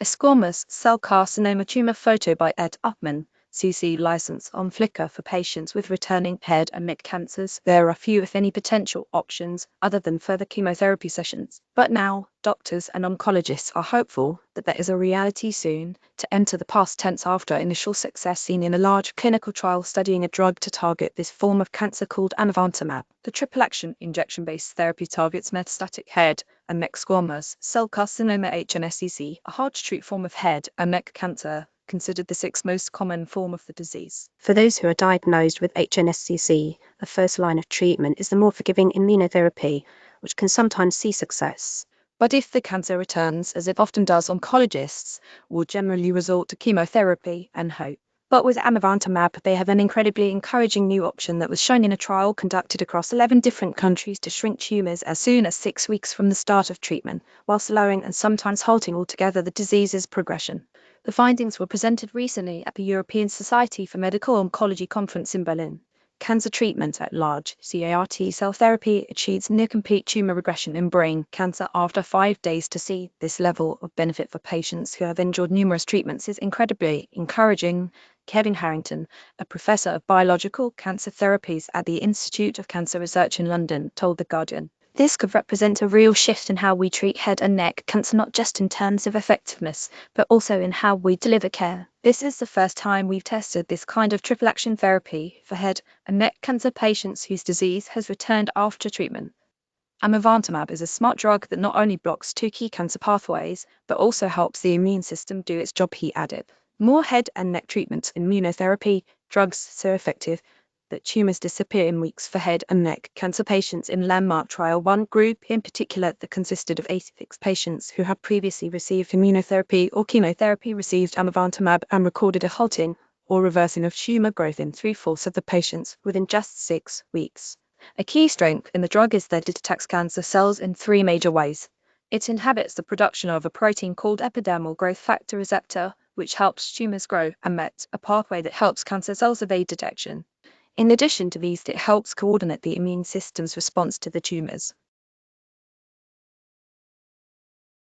A squamous cell carcinoma tumor photo by Ed Upman, CC license on Flickr for patients with returning head and neck cancers. There are few, if any, potential options other than further chemotherapy sessions. But now, doctors and oncologists are hopeful that there is a reality soon to enter the past tense after initial success seen in a large clinical trial studying a drug to target this form of cancer called amivantamab. The triple-action injection-based therapy targets metastatic head and neck squamous cell carcinoma HNSCC, a hard-to-treat form of head and neck cancer, considered the sixth most common form of the disease. For those who are diagnosed with HNSCC, the first line of treatment is the more forgiving immunotherapy, which can sometimes see success. But if the cancer returns, as it often does, oncologists will generally resort to chemotherapy and hope. But with amivantamab, they have an incredibly encouraging new option that was shown in a trial conducted across 11 different countries to shrink tumors as soon as 6 weeks from the start of treatment, while slowing and sometimes halting altogether the disease's progression. The findings were presented recently at the European Society for Medical Oncology conference in Berlin. Cancer treatment at large, CAR T-cell therapy, achieves near-complete tumor regression in brain cancer after 5 days. To see this level of benefit for patients who have endured numerous treatments is incredibly encouraging. Kevin Harrington, a professor of biological cancer therapies at the Institute of Cancer Research in London, told The Guardian. This could represent a real shift in how we treat head and neck cancer, not just in terms of effectiveness, but also in how we deliver care. This is the first time we've tested this kind of triple-action therapy for head and neck cancer patients whose disease has returned after treatment. Amivantamab is a smart drug that not only blocks two key cancer pathways, but also helps the immune system do its job, he added. More head and neck treatments, immunotherapy, drugs so effective that tumors disappear in weeks for head and neck cancer patients in landmark trial. One group in particular that consisted of 86 patients who had previously received immunotherapy or chemotherapy received amivantamab and recorded a halting or reversing of tumor growth in 3/4 of the patients within just 6 weeks. A key strength in the drug is that it attacks cancer cells in 3 major ways. It inhibits the production of a protein called epidermal growth factor receptor, which helps tumors grow, and MET, a pathway that helps cancer cells evade detection. In addition to these, it helps coordinate the immune system's response to the tumors.